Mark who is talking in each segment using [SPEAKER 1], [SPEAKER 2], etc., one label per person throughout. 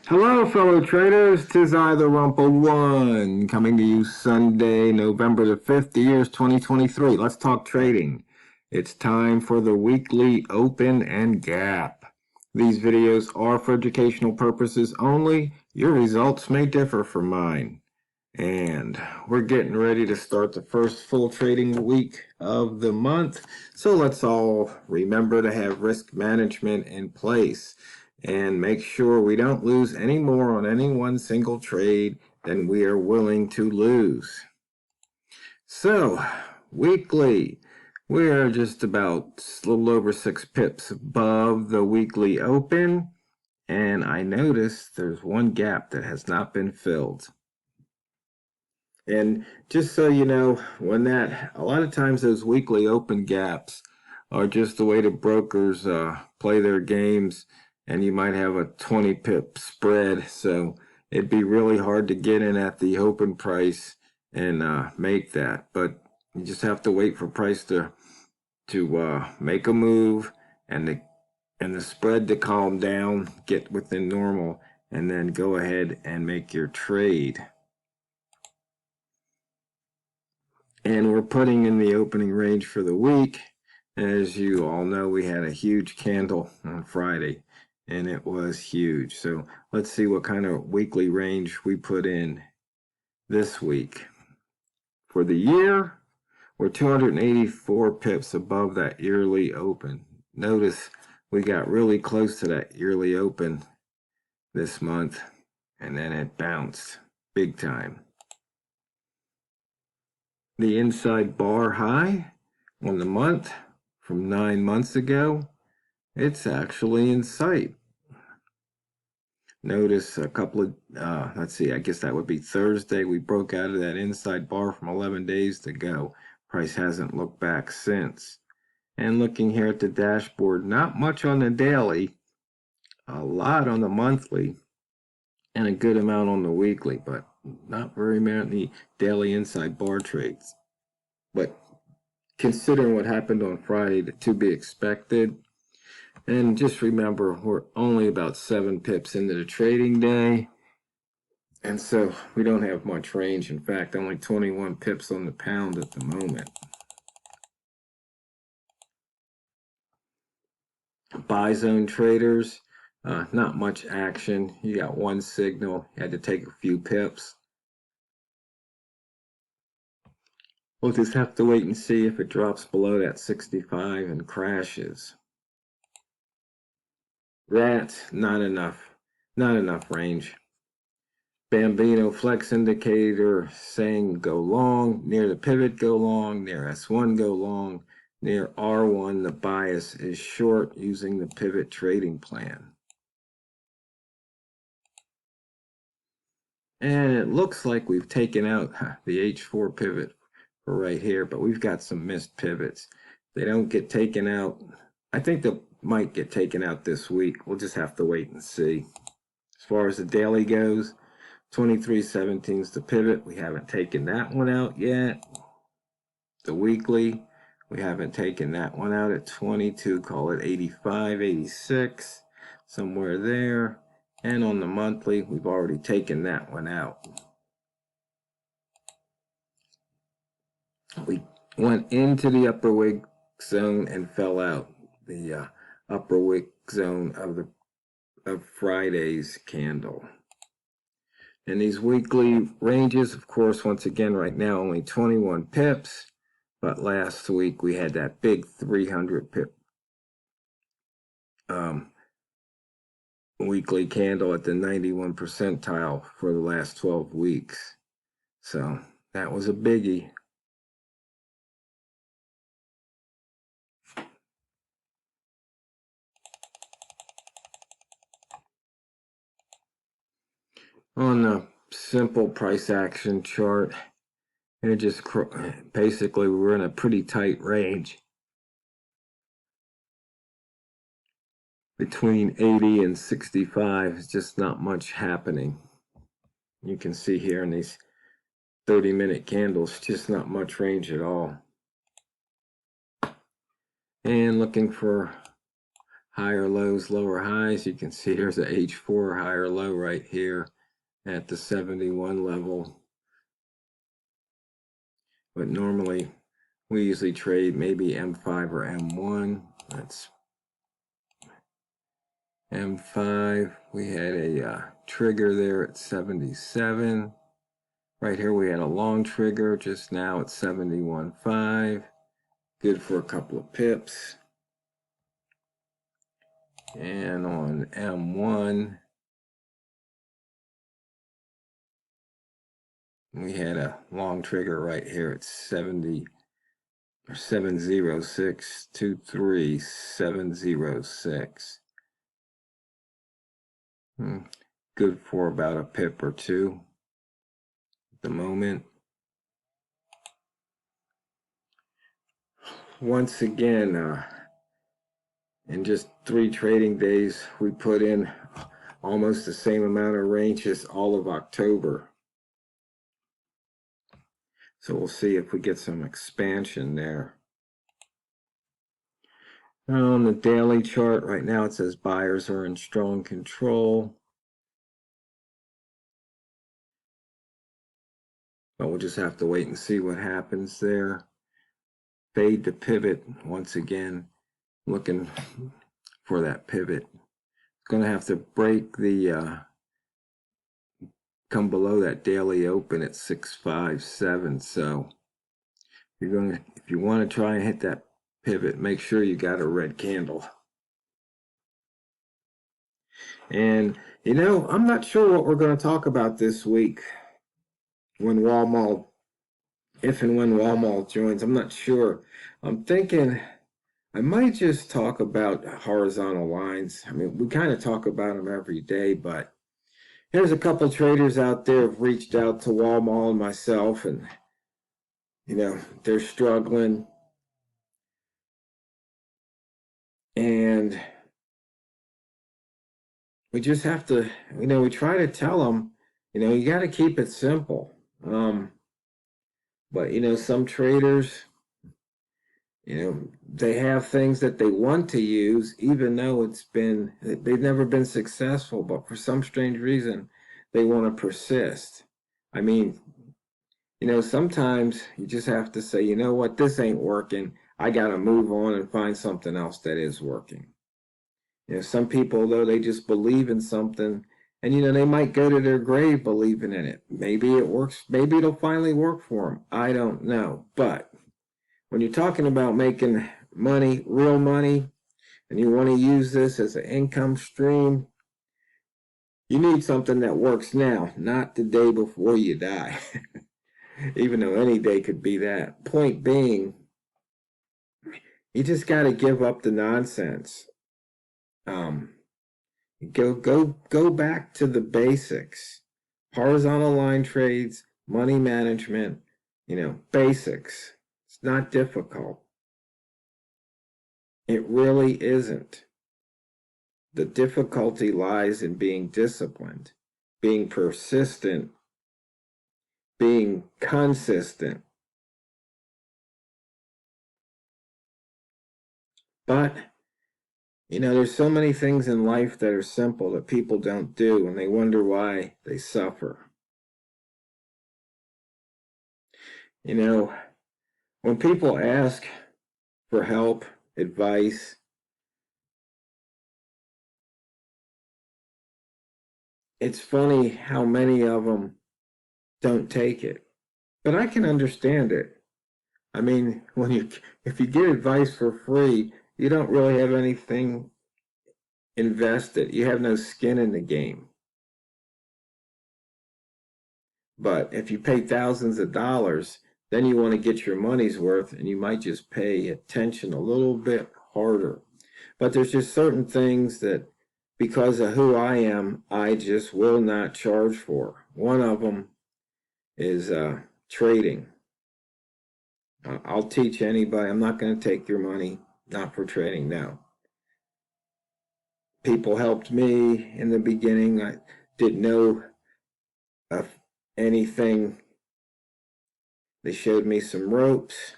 [SPEAKER 1] Hello, fellow traders. 'Tis I, TheRumpledOne, coming to you Sunday, November the 5th, the year's 2023. Let's talk trading. It's time for the weekly open and gap. These videos are for educational purposes only. Your results may differ from mine. And we're getting ready to start the first full trading week of the month. So let's all remember to have risk management in place and make sure we don't lose any more on any one single trade than we are willing to lose. So, weekly, we're just about a little over 6 pips above the weekly open. And I noticed there's one gap that has not been filled. And just so you know, a lot of times those weekly open gaps are just the way the brokers play their games, and you might have a 20 pip spread. So it'd be really hard to get in at the open price and make that. But you just have to wait for price to make a move and the spread to calm down, get within normal, and then go ahead and make your trade. And we're putting in the opening range for the week. As you all know, we had a huge candle on Friday, and it was huge. So let's see what kind of weekly range we put in this week. For the year, we're 284 pips above that yearly open. Notice we got really close to that yearly open this month, and then it bounced big time. The inside bar high on the month from 9 months ago, it's actually in sight. Notice a couple of, let's see, I guess that would be Thursday. We broke out of that inside bar from 11 days ago. Price hasn't looked back since. And looking here at the dashboard, not much on the daily, a lot on the monthly, and a good amount on the weekly, but not very many daily inside bar trades. But considering what happened on Friday, to be expected. And just remember, we're only about 7 pips into the trading day. And so we don't have much range. In fact, only 21 pips on the pound at the moment. Buy zone traders, not much action. You got one signal. You had to take a few pips. We'll just have to wait and see if it drops below that 65 and crashes. That's not enough range. Bambino flex indicator saying go long, near the pivot go long, near S1 go long, near R1 the bias is short using the pivot trading plan. And it looks like we've taken out the H4 pivot for right here, but we've got some missed pivots. They don't get taken out. I think they might get taken out this week. We'll just have to wait and see. As far as the daily goes, 23.17 is the pivot. We haven't taken that one out yet. The weekly, we haven't taken that one out at 22. Call it 85, 86, somewhere there. And on the monthly, we've already taken that one out. We went into the upper wick zone and fell out. The upper wick zone of Friday's candle. And these weekly ranges, of course, once again, right now only 21 pips. But last week we had that big 300 pip weekly candle at the 91 percentile for the last 12 weeks. So that was a biggie. On the simple price action chart, it just basically we're in a pretty tight range between 80 and 65. It's just not much happening. You can see here in these 30-minute candles, just not much range at all. And looking for higher lows, lower highs. You can see there's a H4 higher low right here at the 71 level. But normally we usually trade maybe M5 or M1. That's M5. We had a trigger there at 77. Right here we had a long trigger just now at 71.5. Good for a couple of pips. And on M1, we had a long trigger right here at 70 or 706, 23, 706. Good for about a pip or two at the moment. Once again, in just 3 trading days, we put in almost the same amount of range as all of October. So we'll see if we get some expansion there. On the daily chart right now, it says buyers are in strong control. But we'll just have to wait and see what happens there. Fade to pivot once again, looking for that pivot. It's going to have to break the come below that daily open at 657. So if you want to try and hit that pivot, make sure you got a red candle. And I'm not sure what we're going to talk about this week when Walmart, if and when Walmart joins. I'm not sure. I'm thinking I might just talk about horizontal lines. I mean, we kind of talk about them every day, but there's a couple traders out there who've reached out to Walmart and myself, and they're struggling. And we just have to, we try to tell them, you got to keep it simple. But some traders, they have things that they want to use, even though they've never been successful, but for some strange reason, they want to persist. I mean, sometimes you just have to say, you know what, this ain't working. I got to move on and find something else that is working. Some people, though, they just believe in something, and, they might go to their grave believing in it. Maybe it works. Maybe it'll finally work for them. I don't know. But when you're talking about making money, real money, and you want to use this as an income stream, you need something that works now, not the day before you die. Even though any day could be that. Point being, you just got to give up the nonsense. Go back to the basics. Horizontal line trades, money management, basics. It's not difficult. It really isn't. The difficulty lies in being disciplined, being persistent, being consistent. But there's so many things in life that are simple that people don't do, and they wonder why they suffer. When people ask for help, advice, it's funny how many of them don't take it. But I can understand it. I mean, if you get advice for free, you don't really have anything invested. You have no skin in the game. But if you pay thousands of dollars, then you want to get your money's worth, and you might just pay attention a little bit harder. But there's just certain things that, because of who I am, I just will not charge for. One of them is trading. I'll teach anybody. I'm not going to take your money, not for trading now. People helped me in the beginning. I didn't know anything. They showed me some ropes.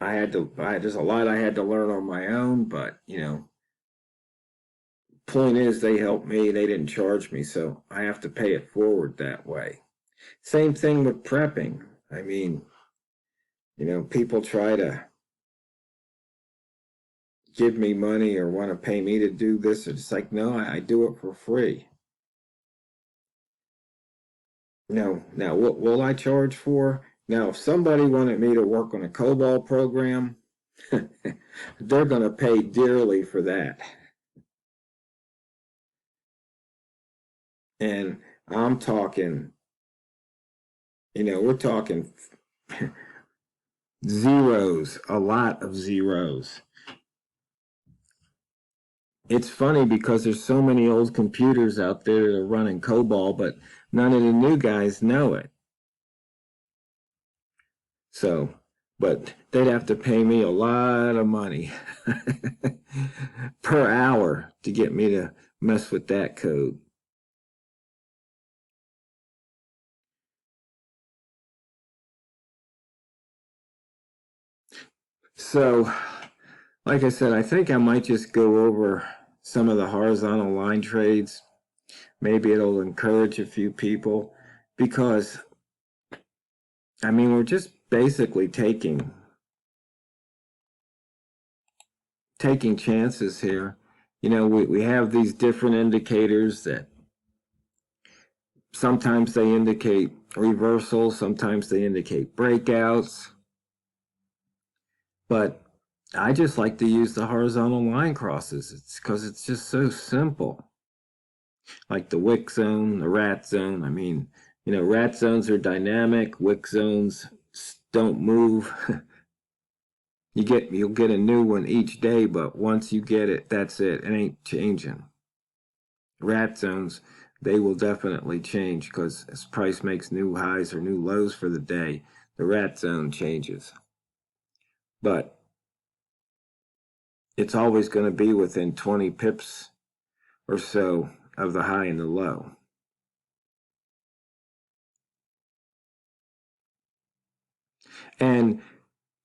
[SPEAKER 1] there's a lot I had to learn on my own, but point is they helped me, they didn't charge me, so I have to pay it forward that way. Same thing with prepping. I mean, people try to give me money or want to pay me to do this. It's like, no, I do it for free. No, now what will I charge for? Now, if somebody wanted me to work on a COBOL program, they're going to pay dearly for that. And I'm talking, we're talking zeros, a lot of zeros. It's funny because there's so many old computers out there that are running COBOL, but none of the new guys know it. So, but they'd have to pay me a lot of money per hour to get me to mess with that code. So, like I said, I think I might just go over some of the horizontal line trades. Maybe it'll encourage a few people because, I mean, we're just basically taking chances here. We have these different indicators that sometimes they indicate reversals, sometimes they indicate breakouts. But I just like to use the horizontal line crosses. It's because it's just so simple. Like the wick zone, the rat zone. I mean, rat zones are dynamic, wick zones don't move. You'll get a new one each day, but once you get it, that's it. It ain't changing. Rat zones, they will definitely change because as price makes new highs or new lows for the day, the rat zone changes. But it's always going to be within 20 pips or so of the high and the low. And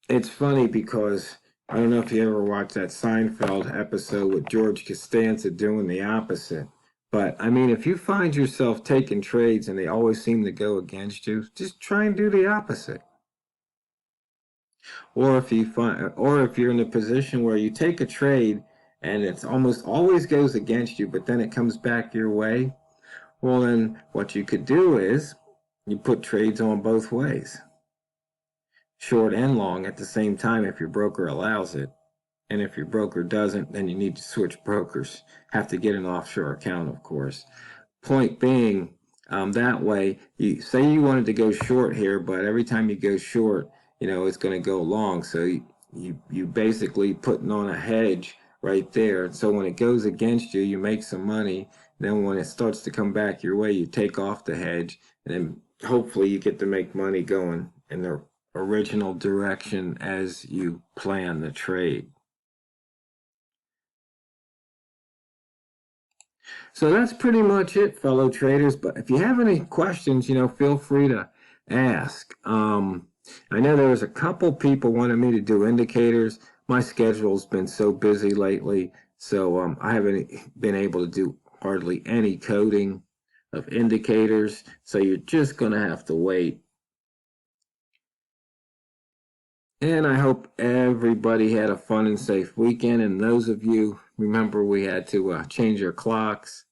[SPEAKER 1] it's funny because I don't know if you ever watched that Seinfeld episode with George Costanza doing the opposite. But I mean, if you find yourself taking trades and they always seem to go against you, just try and do the opposite. Or if you're in a position where you take a trade and it's almost always goes against you, but then it comes back your way, well, then what you could do is you put trades on both ways, short and long at the same time if your broker allows it. And if your broker doesn't, then you need to switch brokers. Have to get an offshore account, of course. Point being, that way, you say you wanted to go short here, but every time you go short, it's going to go long. So you basically putting on a hedge right there. So when it goes against you, you make some money. Then when it starts to come back your way, you take off the hedge, and then hopefully you get to make money going in the original direction as you plan the trade. So that's pretty much it, fellow traders. But if you have any questions, feel free to ask. I know there was a couple people wanted me to do indicators. My schedule's been so busy lately, so I haven't been able to do hardly any coding of indicators. So you're just going to have to wait. And I hope everybody had a fun and safe weekend. And those of you, remember we had to change our clocks.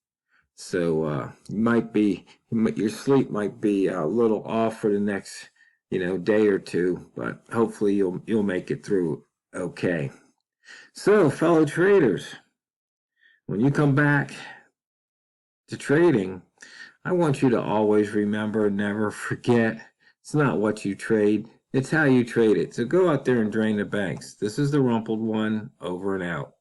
[SPEAKER 1] So your sleep might be a little off for the next, day or two, but hopefully you'll make it through okay. So, fellow traders, when you come back to trading, I want you to always remember, never forget, it's not what you trade, it's how you trade it. So go out there and drain the banks. This is the Rumpled One, over and out.